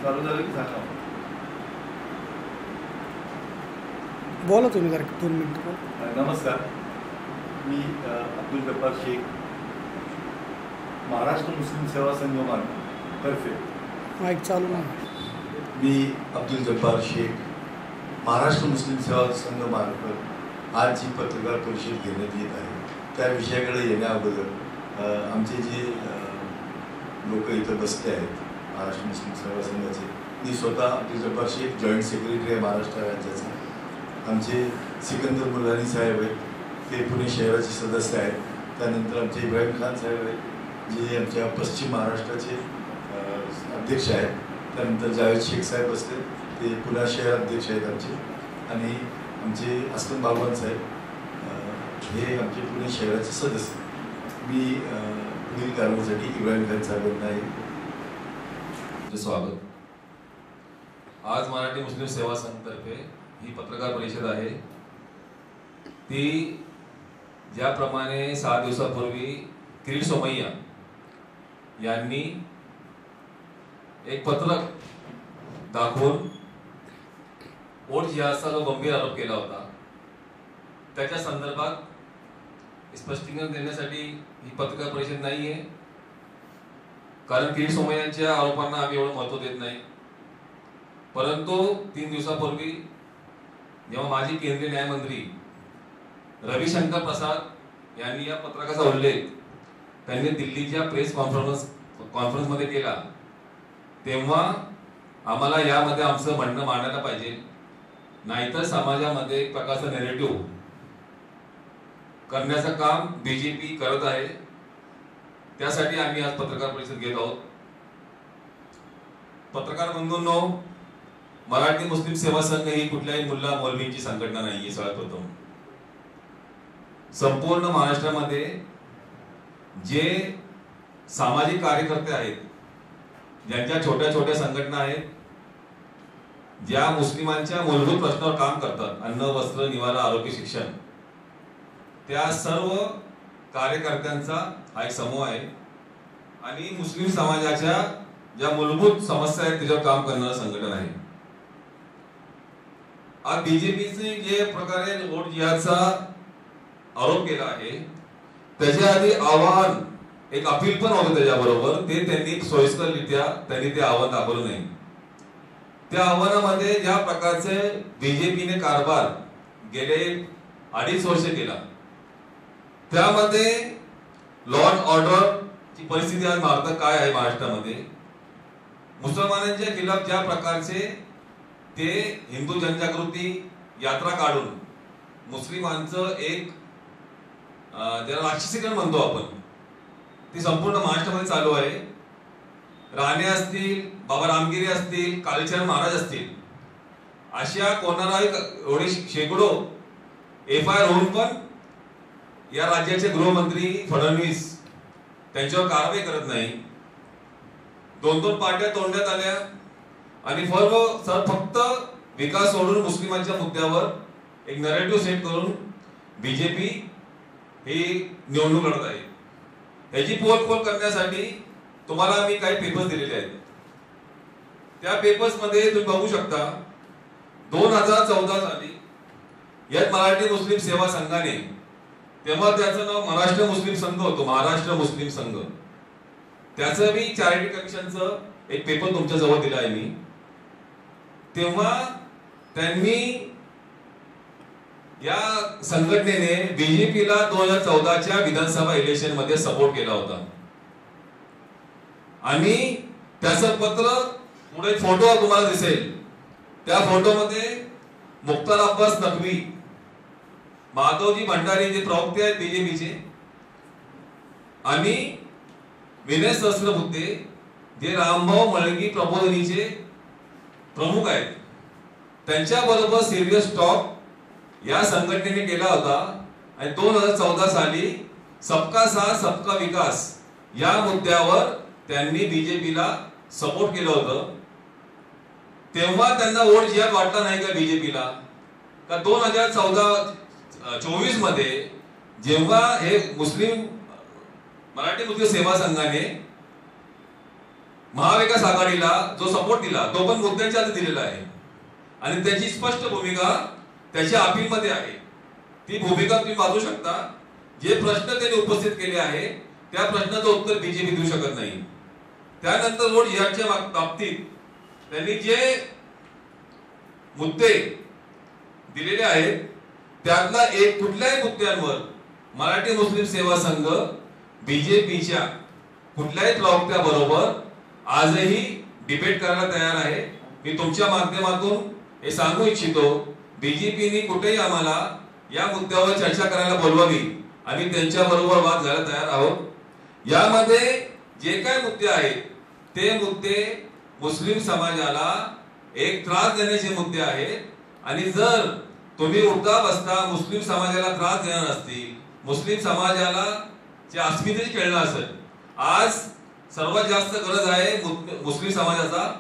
चालू झालं की सांगा. बोला तुम्ही जरा 2 मिनिटं. नमस्कार, मी अब्दुल जब्बार शेख, महाराष्ट्र मुस्लिम सेवा संघ तर्फे. माईक चालू नाही. मी अब्दुल जब्बार शेख, महाराष्ट्र मुस्लिम सेवा संघ मार्फत आज जी पत्रकार परिषद घेण्यात येत आहे त्या विषयाकडे येण्या अगोदर आमचे जे लोक इथं बसले आहेत महाराष्ट्र मुस्लिम सेवा संघाचे, मी स्वतः अब्दुल जब्बार शेख, जॉईंट सेक्रेटरी आहे महाराष्ट्र राज्याचा. आमचे सिकंदर मुलानी साहेब आहेत, ते पुणे शहराचे सदस्य आहेत. त्यानंतर आमचे इब्राहिम खान साहेब आहेत, जे आमच्या पश्चिम महाराष्ट्राचे अध्यक्ष आहेत. त्यानंतर जावेद शेख साहेब असते, ते पुणे शहर अध्यक्ष आहेत आमचे. आणि आमचे असलम बागवान साहेब, हे आमचे पुणे शहराचे सदस्य. मी पुढील कारवाईसाठी इब्राहिम खान साहेबांना स्वागत. आज मराठी मुस्लिम सेवा संघतर्फे ही पत्रकार परिषद आहे. ती ज्याप्रमाणे 6 दिवसापूर्वी किरीट सोमय्या यांनी एक पत्रक दाखवून वोट जिहादचा जो गंभीर आरोप केला होता त्याच्या संदर्भात स्पष्टीकरण देण्यासाठी ही पत्रकार परिषद नाही आहे. कारण किरीट सोमय्यांच्या आरोपांना आम्ही एवढं महत्त्व देत नाही. परंतु 3 दिवसापूर्वी जेव्हा माजी केंद्रीय न्यायमंत्री रविशंकर प्रसाद यांनी या पत्रकाचा उल्लेख त्यांनी दिल्लीच्या प्रेस कॉन्फरन्समध्ये केला, तेव्हा आम्हाला यामध्ये आमचं म्हणणं मांडायला पाहिजे. नाहीतर समाजामध्ये एक प्रकारचं नेरेटिव्ह करण्याचं काम बीजेपी करत आहे. त्यासाठी आम्ही आज पत्रकार परिषद घेत आहोत. पत्रकार बंधूंनो, मराठी मुस्लिम सेवा संघ ही कुठल्याही मुल्ला मौलवींची संघटना नाहीये. सगळ्यात प्रथम संपूर्ण महाराष्ट्रामध्ये जे सामाजिक कार्यकर्ते आहेत, ज्यांच्या छोट्या छोट्या संघटना आहेत, ज्या मुस्लिमांच्या मूलभूत प्रश्नावर काम करतात, अन्न, वस्त्र, निवारा, आरोग्य, शिक्षण, त्या सर्व कार्यकर्त्यांचा हा एक समूह आहे. आणि मुस्लिम समाजाच्या ज्या मूलभूत समस्या आहेत त्याच्यावर काम करणारा संघटना आहे. आज बीजेपीने जे प्रकारे वोट जिहादचा आरोप केला आहे त्याच्या आधी आव्हान एक अपील पण होतं त्याच्याबरोबर, ते त्यांनी सोयीस्कररित्या ते आव्हान दाखवलं नाही. त्या आव्हानामध्ये ज्या प्रकारचे बीजेपीने कारभार गेले 2.5 वर्ष केला, त्यामध्ये लॉ अँड ऑर्डर ची परिस्थिती आज भारतात काय आहे, महाराष्ट्रामध्ये मुसलमानांच्या खिलाफ ज्या प्रकारचे ते हिंदू जनजागृती यात्रा काढून मुस्लिमांचं एक ज्याला राक्षसीकरण म्हणतो आपण, ती संपूर्ण महाराष्ट्रामध्ये चालू आहे. राणे असतील, बाबा रामगिरी असतील, कालीचरण महाराज असतील, अशा कोणाला एवढे शेकडो FIR होऊन पण या राज्याचे गृहमंत्री फडणवीस त्यांच्यावर कारवाई करत नाही. 2 पार्ट्या तोडण्यात आल्या आणि फक्त विकास सोडून मुस्लिमांच्या मुद्द्यावर एक नरेटिव्ह सेट करून बीजेपी ही निवडणूक लढत आहे. याची पोलखोल करण्यासाठी तुम्हाला आम्ही काही पेपर्स दिलेले आहेत. त्या पेपर्स मध्ये तुम्ही बघू शकता 2014 साली यात मराठी मुस्लिम सेवा संघाने, तेव्हा त्याचं नाव महाराष्ट्र मुस्लिम संघ होतो, महाराष्ट्र मुस्लिम संघ, त्याचं मी चॅरिटी कमिशनचं एक पेपर तुमच्या जवळ दिला आहे मी. तेव्हा त्यांनी या संघटनेने बीजेपीला 2014च्या विधानसभा इलेक्शन मध्ये सपोर्ट केला होता. आणि त्याचं पत्र पुढे फोटो तुम्हाला दिसेल. त्या फोटोमध्ये मुख्तार अब्बास नकवी, माधवजी भंडारी जे प्रवक्ते आहेत बीजेपीचे, आणि विनय सहस्त्रबुद्धे जे रामभाऊ मळगी प्रबोधिनीचे प्रमुख आहेत, त्यांच्याबरोबर सिरियस टॉक या संघटनेने केला होता. आणि 2014 साली सबका साथ सबका विकास या मुद्द्यावर त्यांनी बीजेपीला सपोर्ट केलं होतं. तेव्हा त्यांना वोट जिहाद वाटला नाही का बीजेपीला? का 2024 मध्ये जेव्हा हे मराठी मुस्लिम सेवा संघाने महाविकास आघाडीला जो सपोर्ट दिला तो पण मुद्द्यांच्या आधी दिलेला आहे आणि त्याची स्पष्ट भूमिका त्याच्या अपीलमध्ये आहे. ती भूमिका तुम्ही वाचू शकता. जे प्रश्न त्यांनी उपस्थित केले आहे त्या प्रश्नाचं उत्तर बीजेपी देऊ शकत नाही. त्यानंतर वोट जिहादच्या बाबतीत त्यांनी जे मुद्दे दिलेले आहेत त्यातला एक कुठल्याही मुद्द्यांवर मराठी मुस्लिम सेवा संघ बीजेपीच्या कुठल्याही प्रवक्त्याबरोबर आजही डिबेट करायला तयार आहे. मी तुमच्या माध्यमातून हे सांगू इच्छितो, बीजेपीने कुठेही आम्हाला या मुद्द्यावर चर्चा करायला बोलवावी, आम्ही त्यांच्या बरोबर वाद घालायला तयार आहोत. यामध्ये जे काय मुद्दे आहेत ते मुद्दे मुस्लिम समाजाला एक त्रास देण्याचे मुद्दे आहेत आणि जर तुम्ही उठता बसता मुस्लिम समाजाला त्रास देणार असतील, मुस्लिम समाजाला जे अस्मितेची खेळणं असेल, आज सर्वात जास्त गरज आहे मुस्लिम समाजाचा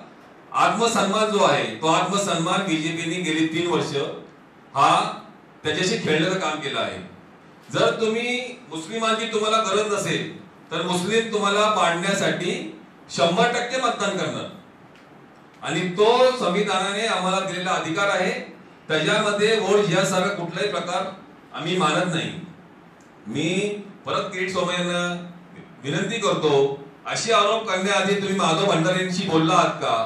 आत्मसन्मान जो आहे तो आत्मसन्मान बीजेपीने गेली 3 वर्ष हा त्याच्याशी खेळण्याचं काम केलं आहे. जर तुम्ही मुस्लिमांची तुम्हाला गरज नसेल तर मुस्लिम तुम्हाला पाडण्यासाठी 100% मतदान करणार आणि तो संविधानाने आम्हाला दिलेला अधिकार आहे. त्याच्यामध्ये वोट जिहादसारखा कुठलाही प्रकार आम्ही मानत नाही. मी परत किरीट सोमय्यांना विनंती करतो, अशी आरोप करण्याआधी तुम्ही माधव भंडारेंशी बोलला आहात का,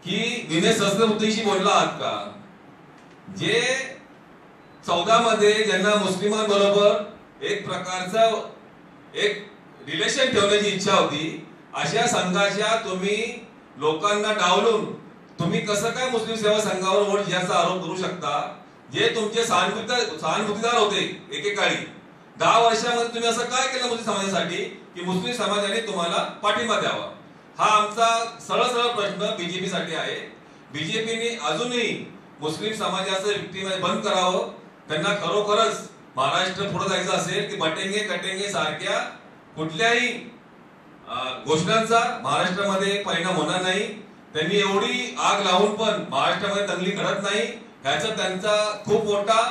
की विनय सहस्त्रबुद्धेशी बोलला आहात का? जे 14 मध्ये ज्यांना मुस्लिमांबरोबर एक प्रकारचं एक रिलेशन ठेवण्याची इच्छा होती, अशा संघाच्या तुम्ही लोकांना डावलून तुम्ही कसं काय मुस्लिम सेवा संघावर वोट जिहादचा आरोप करू शकता? जे तुमचे सहानुभूतीदार होते एकेकाळी 10 वर्षामध्ये तुम्ही असं काय केलं मुस्लिम समाजासाठी की मुस्लिम समाजाने तुम्हाला पाठिंबा द्यावा? हा आमचा सरळ प्रश्न बीजेपी साठी आहे. बीजेपीने अजूनही मुस्लिम समाजाचं विक्टिमाइज बंद करावं. त्यांना खरोखरच महाराष्ट्र पुढे जायचं असेल की बटेंगे कटेंगे सारख्या कुठल्याही घोषणांचा महाराष्ट्रामध्ये परिणाम होणार नाही. त्यांनी एवढी आग लावून पण महाराष्ट्रामध्ये दंगली घडत नाही, ह्याचा त्यांचा खूप मोठा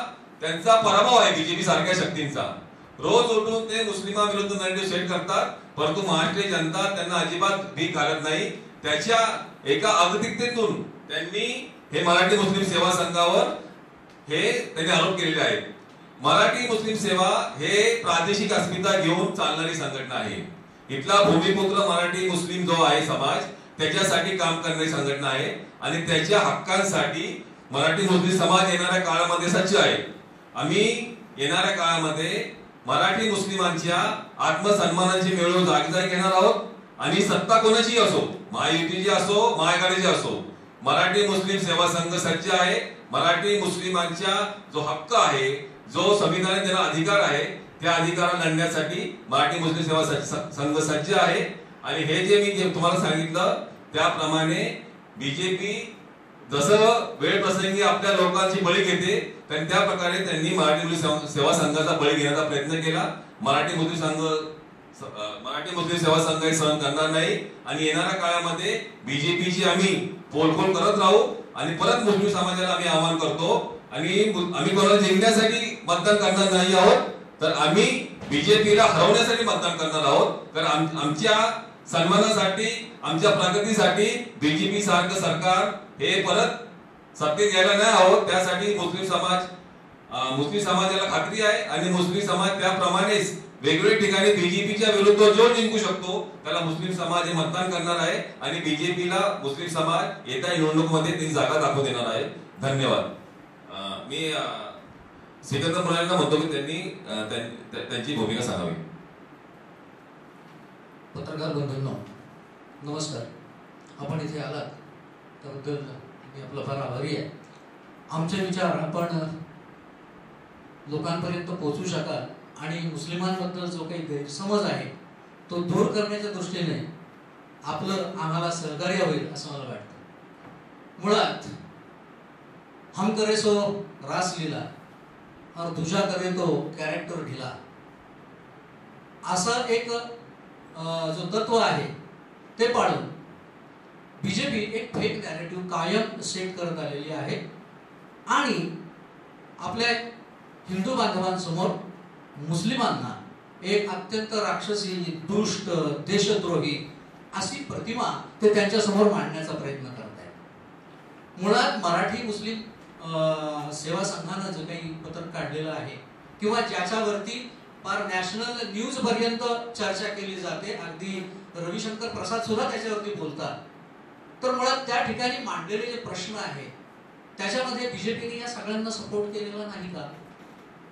त्यांचा पराभव आहे बीजेपी सारख्या शक्तींचा. रोज उठून ते मुस्लिमांविरुद्ध नरेटिव्ह सेट करतात, परंतु महाराष्ट्रीय जनता त्यांना अजिबात भीक घालत नाही. त्याच्या एका अगतिकतेतून त्यांनी हे मराठी मुस्लिम सेवा संघावर हे त्यांनी आरोप केलेले आहेत. मराठी मुस्लिम सेवा हे प्रादेशिक अस्मिता घेऊन चालणारी संघटना आहे. इथला भूमिपुत्र मराठी मुस्लिम जो आहे समाज त्याच्यासाठी काम करणारी संघटना आहे आणि त्याच्या हक्कांसाठी मराठी मुस्लिम समाज येणाऱ्या काळामध्ये सज्ज आहे. आम्ही येणाऱ्या काळामध्ये मराठी मुस्लिमांच्या आत्मसन्मानाची मिळवणूक जागी घेणार आहोत आणि सत्ता कोणाची असो, महायुतीची असो महाआघाडीची असो, मराठी मुस्लिम सेवा संघ सज्ज आहे. मराठी मुस्लिमांच्या जो हक्क आहे, जो संविधानाने त्यांना अधिकार आहे, त्या अधिकाराला लढण्यासाठी मराठी मुस्लिम सेवा संघ सज्ज आहे. आणि हे जे मी तुम्हाला सांगितलं त्याप्रमाणे बीजेपी जसं वेळ प्रसंगी आपल्या लोकांची बळी घेते त्या प्रकारे त्यांनी मराठी मुस्लिम सेवा संघाचा बळी घेण्याचा प्रयत्न केला. मराठी मुस्लिम सेवा संघ हे सहन करणार नाही आणि येणाऱ्या काळामध्ये बीजेपीची आम्ही पोलखोल करत राहू आणि परत मुस्लिम समाजाला आम्ही आवाहन करतो आणि आम्ही कोणाला जिंकण्यासाठी मतदान करणार नाही आहोत, तर आम्ही बीजेपीला हरवण्यासाठी मतदान करणार आहोत. तर आमच्या सन्मानासाठी आमच्या प्रगतीसाठी बीजेपी सारखं सरकार हे परत सत्तेत यायला नाही आहोत. त्यासाठी मुस्लिम समाजाला खात्री आहे आणि मुस्लिम समाज त्याप्रमाणेच वेगवेगळ्या ठिकाणी बीजेपीच्या विरुद्ध जो जिंकू शकतो त्याला मुस्लिम समाज हे मतदान करणार आहे आणि बीजेपीला मुस्लिम समाज येत्या निवडणुकीमध्ये त्यांची जागा दाखवून देणार आहे. धन्यवाद. मी सिकंदर मुलांना म्हणतो की त्यांनी त्यांची भूमिका सांगावी. पत्रकार बंधूंनो नमस्कार. आपण इथे आलात त्याबद्दल मी आपला फार आभारी आहे. आमचे विचार आपण लोकांपर्यंत पोहोचू शकाल आणि मुस्लिमांबद्दल जो काही गैरसमज आहे तो दूर करण्याच्या दृष्टीने आपलं आम्हाला सहकार्य होईल असं मला वाटतं. मुळात हम करे सो रासलीला और दुजा करे तो कॅरेक्टर ढिला असं एक जो तत्व आहे ते पाळून बीजेपी एक फेक नॅरेटिव्ह कायम सेट करत आलेली आहे आणि आपल्या हिंदू बांधवांसमोर मुस्लिमांना एक अत्यंत राक्षसी, दुष्ट, देशद्रोही अशी प्रतिमा ते त्यांच्या समोर मांडण्याचा प्रयत्न करत आहेत. मुळात मराठी मुस्लिम सेवा संघानं जे काही पत्रक काढलेलं आहे किंवा ज्याच्यावरती फार नॅशनल न्यूज पर्यंत चर्चा केली जाते, अगदी रविशंकर प्रसाद सुद्धा त्याच्यावरती बोलतात, तर मुळात त्या ठिकाणी मांडलेले जे प्रश्न आहेत त्याच्यामध्ये बीजेपीने या सगळ्यांना सपोर्ट केलेला नाही का?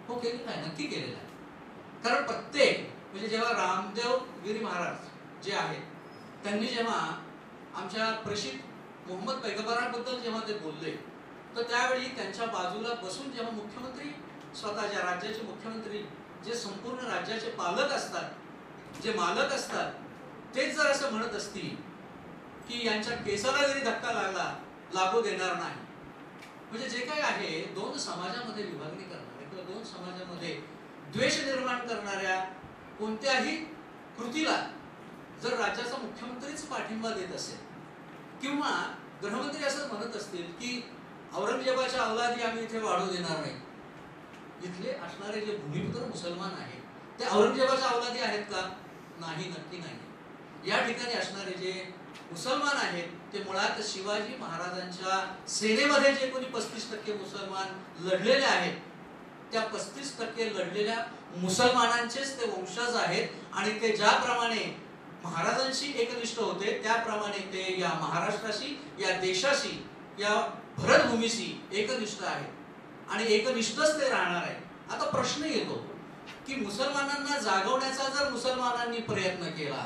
हो, केलेला आहे, नक्की केलेला आहे. कारण प्रत्येक म्हणजे जेव्हा रामदेव गिरी महाराज जे आहेत त्यांनी जेव्हा आमच्या प्रेषित मोहम्मद पैगंबरांबद्दल जेव्हा ते बोलले, तर त्यावेळी त्यांच्या बाजूला बसून जेव्हा मुख्यमंत्री, स्वतःच्या राज्याचे मुख्यमंत्री, जे संपूर्ण राज्याचे पालक असतात, जे मालक असतात, तेच जर असं म्हणत असतील की यांच्या केसाला जरी धक्का लागू देणार नाही, म्हणजे जे काही आहे दोन समाजामध्ये विभागणी करणाऱ्या किंवा दोन समाजामध्ये द्वेष निर्माण करणाऱ्या कोणत्याही कृतीला जर राज्याचा मुख्यमंत्रीच पाठिंबा देत असेल किंवा गृहमंत्री असं म्हणत असतील की औरंगजेबाच्या अवलादी आम्ही इथे वाढू देणार नाही, इथले असणारे जे भूमिपुत्र मुसलमान आहेत ते औरंगजेबाच्या अवलादी आहेत का? नाही, नक्की नाही. या ठिकाणी असणारे जे मुसलमान आहेत ते मुळात शिवाजी महाराजांच्या सेनेमध्ये जे कोणी 35% मुसलमान लढलेले आहेत त्या 35% लढलेल्या मुसलमानांचेच ते वंशज आहेत आणि ते ज्याप्रमाणे महाराजांशी एकनिष्ठ होते त्याप्रमाणे ते या महाराष्ट्राशी, या देशाशी, या भरतभूमीशी एकनिष्ठ आहेत आणि एकनिष्ठच ते राहणार आहे. आता प्रश्न येतो की मुसलमानांना जागवण्याचा जर मुसलमानांनी प्रयत्न केला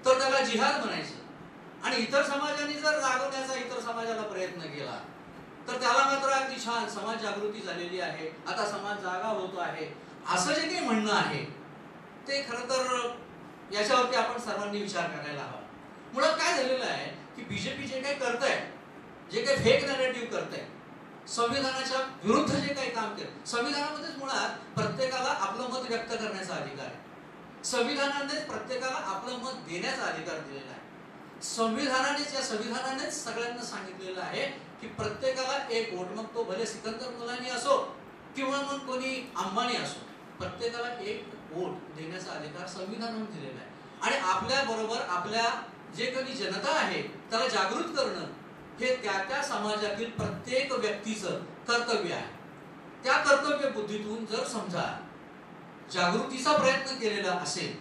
तर त्याला जिहाद म्हणायचं आणि इतर समाजांनी जर जागवण्याचा इतर समाजाला प्रयत्न केला तर त्याला मात्र अगदी छान समाज जागृती झालेली आहे, आता समाज जागा होतो आहे, असं जे काही म्हणणं आहे ते खरं तर याच्यावरती आपण सर्वांनी विचार करायला हवा. मुळात काय झालेलं आहे की बीजेपी जे काही करत आहे, जे काही फेक नॅरेटिव्ह करत आहे, संविधानाच्या विरुद्ध जे काही काम केलं, संविधानामध्येच मुळात प्रत्येकाला आपलं मत व्यक्त करण्याचा अधिकार आहे, संविधानानेच प्रत्येकाला आपलं मत देण्याचा अधिकार दिलेला आहे, संविधानानेच, या संविधानानेच सगळ्यांना सांगितलेलं आहे की प्रत्येकाला एक वोट, मग तो भले सिकंदर मुलानी असो किंवा मग कोणी अंबानी असो, प्रत्येकाला एक वोट देण्याचा अधिकार संविधानाने दिलेला आहे. आणि आपल्या बरोबर आपल्या जे काही जनता आहे त्याला जागृत करणं हे त्या समाजातील प्रत्येक व्यक्तीचं कर्तव्य आहे. त्या कर्तव्य बुद्धीतून जर समजा जागृतीचा प्रयत्न केलेला असेल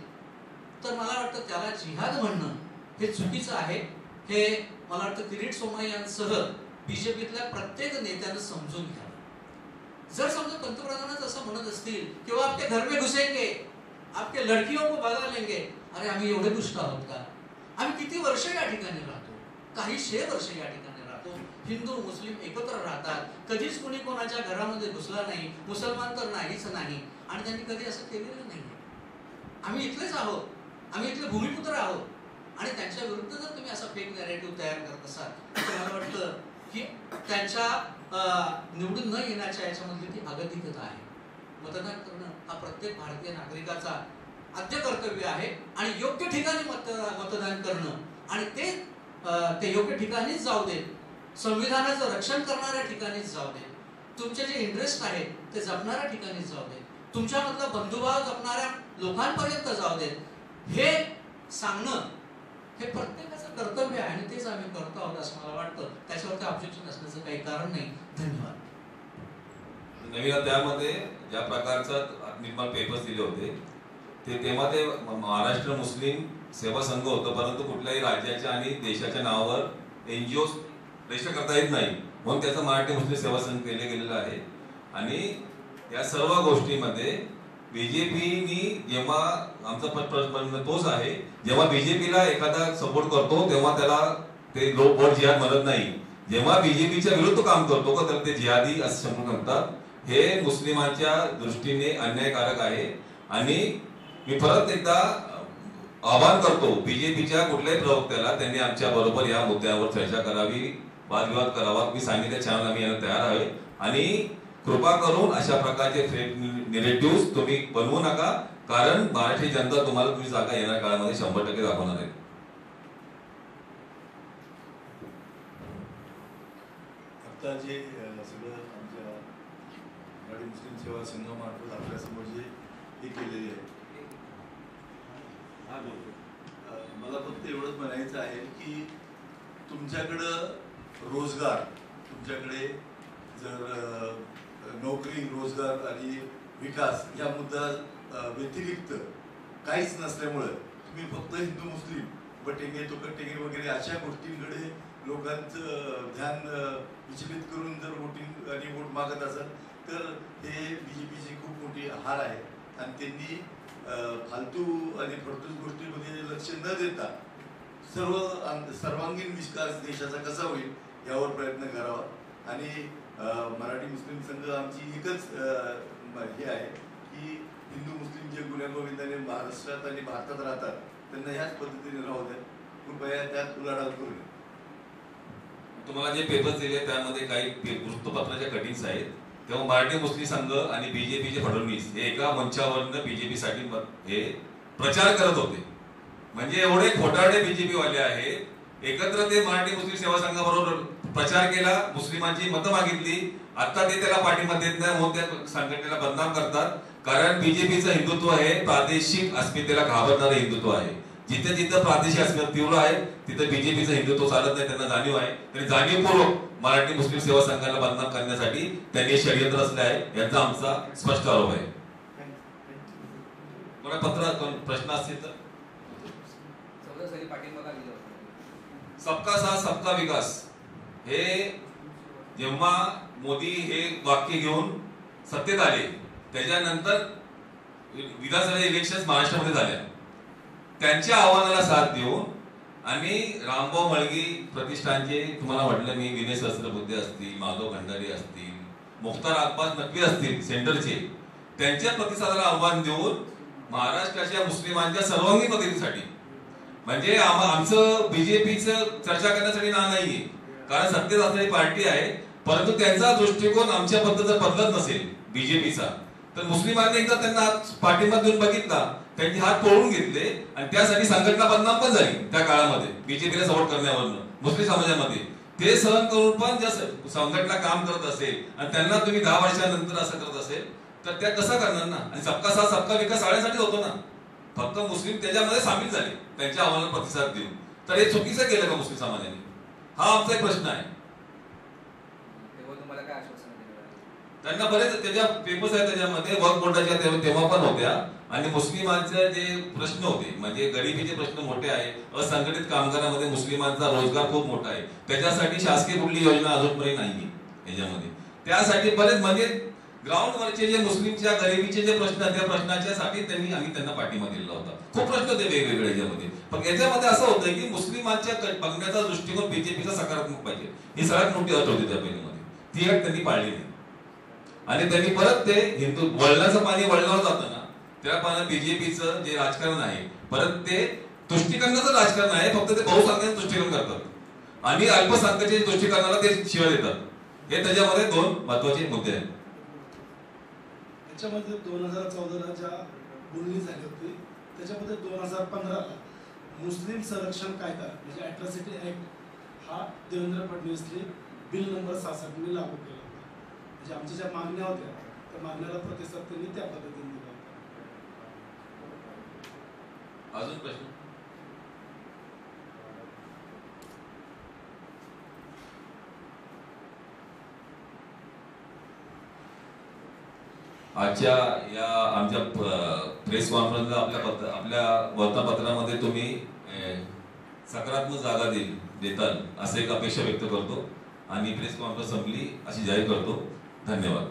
तर मला वाटतं त्याला जिहाद म्हणणं हे चुकीचं आहे. हे मला वाटतं किरीट सोमय्या यांसह बीजेपीतल्या प्रत्येक नेत्यानं समजून घ्यावं. जर समजा पंतप्रधानच असं म्हणत असतील किंवा आपके घर में घुसेंगे, आपके लड़कियों को भगा लेंगे, अरे आम्ही एवढे दुष्ट आहोत का? आम्ही किती वर्ष या ठिकाणी राहतो, काही 100 वर्ष या ठिकाणी राहतो, हिंदू मुस्लिम एकत्र राहतात, कधीच कुणी कोणाच्या घरामध्ये घुसला नाही, मुसलमान तर नाहीच नाही आणि त्यांनी कधी असं केलेलं नाही. आम्ही इथलेच आहोत, आम्ही इथले भूमिपुत्र आहोत आणि त्यांच्या विरुद्ध जर तुम्ही असा फेक नॅरेटिव्ह तयार करत असाल तर मला वाटतं की त्यांच्या निवडून न येण्याच्या याच्यामधली ती अगतिकता आहे. मतदान करणं हा प्रत्येक भारतीय नागरिकाचा आद्य कर्तव्य आहे आणि योग्य ठिकाणी मतदान करणं आणि ते योग्य ठिकाणीच जाऊ दे, संविधानाचं रक्षण करणाऱ्या ठिकाणीच जाऊ दे, तुमचे जे इंटरेस्ट आहेत ते जपणाऱ्या ठिकाणीच जाऊ दे, तुमच्यामधला बंधुभाव जपणाऱ्या लोकांपर्यंत जाऊ दे, हे सांगणं हे प्रत्येकाचं कर्तव्य आहे आणि तेच आम्ही करतो आहोत असं मला वाटतं. त्याच्यावरती ऑब्जेक्शन असण्याचं काही कारण नाही. धन्यवाद. नवीन त्यामध्ये ज्या प्रकारचा निर्माण पेपर्स दिले होते तेव्हा ते महाराष्ट्र मुस्लिम सेवा संघ होतं, परंतु कुठल्याही राज्याच्या आणि देशाच्या नावावर NGO रजिस्टर करता येत नाही म्हणून त्याचा मराठी मुस्लिम सेवा संघ केले गेलेला आहे. आणि या सर्व गोष्टीमध्ये बीजेपीनी जेव्हा आमचा प्रश्न तोच आहे, जेव्हा बीजेपीला एखादा सपोर्ट करतो तेव्हा त्याला ते लोक वोट जिहाद म्हणत नाही, जेव्हा बीजेपीच्या विरुद्ध काम करतो का तर ते जिहादी असं समजून म्हणतात. हे मुस्लिमांच्या दृष्टीने अन्यायकारक आहे आणि मी परत एकदा आवाहन करतो बीजेपीच्या कुठल्याही प्रवक्त्याला त्यांनी आमच्या बरोबर या मुद्द्यावर चर्चा करावी, वादविवाद करावा. मी सांगितलं चॅनल आम्ही यांना तयार आहे आणि कृपा करून अशा प्रकारचे फेक नॅरेटिव्ह तुम्ही बनवू नका, कारण मराठी जनता तुम्हाला तुम्ही जागा येणाऱ्या काळामध्ये 100% दाखवणार आहे. आता जे सगळं आमच्या मराठी मुस्लिम सेवा संघामार्फत आपल्यासमोर जे हे केलेले आहे मला फक्त एवढंच म्हणायचं आहे की तुमच्याकडं रोजगार, तुमच्याकडे जर नोकरी, रोजगार आणि विकास या मुद्दा व्यतिरिक्त काहीच नसल्यामुळं तुम्ही फक्त हिंदू मुस्लिम बटेंगे तुकटेंगे वगैरे अशा गोष्टींकडे लोकांचं ध्यान विचलित करून जर वोटिंग आणि वोट मागत असाल तर हे BJPची खूप मोठी हार आहे. आणि त्यांनी फालतू आणि फडतूस गोष्टीमध्ये लक्ष न देता सर्वांगीण विकास देशाचा कसा होईल यावर प्रयत्न करावा. आणि मराठी मुस्लिम संघ आमची एकच हे आहे की हिंदू मुस्लिम जे गुण्यागोविंदाने महाराष्ट्रात आणि भारतात राहतात त्यांना ह्याच पद्धतीने राहू द्या, कृपया त्यात उलाढाल करू नये. तुम्हाला जे पेपर्स दिले त्यामध्ये काही वृत्तपत्राच्या कटिंग्स आहेत. तेव्हा मराठी मुस्लिम संघ आणि BJPचे फडणवीस हे एका मंचावरनं BJP साठी हे प्रचार करत होते. म्हणजे एवढे खोटारडे BJP वाले आहेत. एकत्र ते मराठी मुस्लिम सेवा संघाबरोबर प्रचार केला, मुस्लिमांची मतं मागितली. आता ते त्याला पाठिंबा देत नाही म्हणून त्या संघटनेला बदनाम करतात. कारण BJPचं हिंदुत्व हे प्रादेशिक अस्मितेला घाबरणारं हिंदुत्व आहे. जिथे जिथं प्रादेशिक अस्मिता तीव्र आहे तिथे BJPचं हिंदुत्व चालत नाही, त्यांना जाणीव आहे. तरी जाणीवपूर्वक मराठी मुस्लिम सेवा संघाला बदनाम करण्यासाठी त्यांनी षडयंत्र रचले आहे याचा आमचा स्पष्ट आरोप आहे. कोणा पत्र प्रश्न असतील तर सबका साथ सबका विकास हे जेव्हा मोदी हे वाक्य घेऊन सत्तेत आले त्याच्यानंतर विधानसभा इलेक्शन महाराष्ट्रामध्ये झाल्या. त्यांच्या आव्हानाला साथ देऊन आणि रामभाऊ मळगी प्रतिष्ठानचे तुम्हाला म्हटलं मी विनय सहस्त्रबुद्धे असतील, माधव भंडारी असतील, मुख्तार अब्बास नक्वी असतील सेंटरचे, त्यांच्या प्रतिसादाला आव्हान देऊन महाराष्ट्राच्या मुस्लिमांच्या सर्वांगीण प्रगतीसाठी म्हणजे आमचं BJPचं चर्चा करण्यासाठी नाहीये. कारण सत्तेत असणारी पार्टी आहे परंतु त्यांचा दृष्टिकोन आमच्या पद्धतीचा बदलत नसेल BJPचा तर मुस्लिमांनी एकदा त्यांना पाठिंबा देऊन बघितला, त्यांचे हात तोडून घेतले आणि त्यासाठी संघटना बदनाम पण झाली त्या काळामध्ये BJPला सपोर्ट करण्यावरनं मुस्लिम समाजामध्ये. ते सहन करून पण जर संघटना काम करत असेल आणि त्यांना तुम्ही 10 वर्षानंतर असं करत असेल तर त्या कसं करणार ना. आणि सबका साथ सबका विकास सगळ्यांसाठी होतो ना, फक्त मुस्लिम त्याच्यामध्ये सामील झाले त्यांच्या आव्हानाला प्रतिसाद देऊन. तर हे चुकीचं केलं का मुस्लिम समाजाने, हा आमचा एक प्रश्न आहे. त्यांना बरेच त्याच्या पेपर्स आहेत त्याच्यामध्ये वक्फ बोर्डाच्या तेव्हा पण होत्या आणि मुस्लिमांचे जे प्रश्न होते म्हणजे गरिबीचे प्रश्न मोठे आहे. असंघटित कामगारांमध्ये मुस्लिमांचा रोजगार खूप मोठा आहे. त्याच्यासाठी शासकीय कुठली योजना अजूनपर्यंत नाहीये याच्यामध्ये. त्यासाठी बरेच म्हणजे ग्राउंडवरचे जे मुस्लिमच्या गरिबीचे जे प्रश्न आहेत त्या प्रश्नाच्या साठी आम्ही त्यांना पाठिंबा दिलेला होता. खूप प्रश्न होते वेगवेगळे याच्यामध्ये. पण याच्यामध्ये असं होतं की मुस्लिमांच्या बघण्याचा दृष्टिकोन BJPचा सकारात्मक पाहिजे ही सगळ्यात मोठी अट होती त्या पहिल्यामध्ये. ती अट त्यांनी पाळली नाही आणि त्यांनी परत ते हिंदू वळणाचं पाणी वळणावर जातं ना त्या पाण्यात BJPचं जे राजकारण आहे परत ते तुष्टीकरणाचं राजकारण आहे. फक्त ते बहुसंख्याचं तुष्टीकरण करतात आणि अल्पसंख्याच्या तुष्टीकरणाला ते शिवाय देतात. हे त्याच्यामध्ये 2 महत्वाचे मुद्दे आहेत. त्याच्यामध्ये 2014ला ज्या बोलणी झाली होती त्याच्यामध्ये 2015ला मुस्लिम संरक्षण कायदा म्हणजे अॅट्रॉसिटी ऍक्ट हा देवेंद्र फडणवीसने बिल नंबर 66 लागू केला होता. म्हणजे आमच्या ज्या मागण्या होत्या त्या मागण्याला प्रतिसाद त्यांनी त्या पद्धतीने दिला होता. अजून प्रश्न आजच्या या आमच्या प्रेस कॉन्फरन्सला आपल्या वर्तमानपत्रामध्ये तुम्ही सकारात्मक जागा देताल असं एक अपेक्षा व्यक्त करतो आणि प्रेस कॉन्फरन्स संपली अशी जाहीर करतो. धन्यवाद.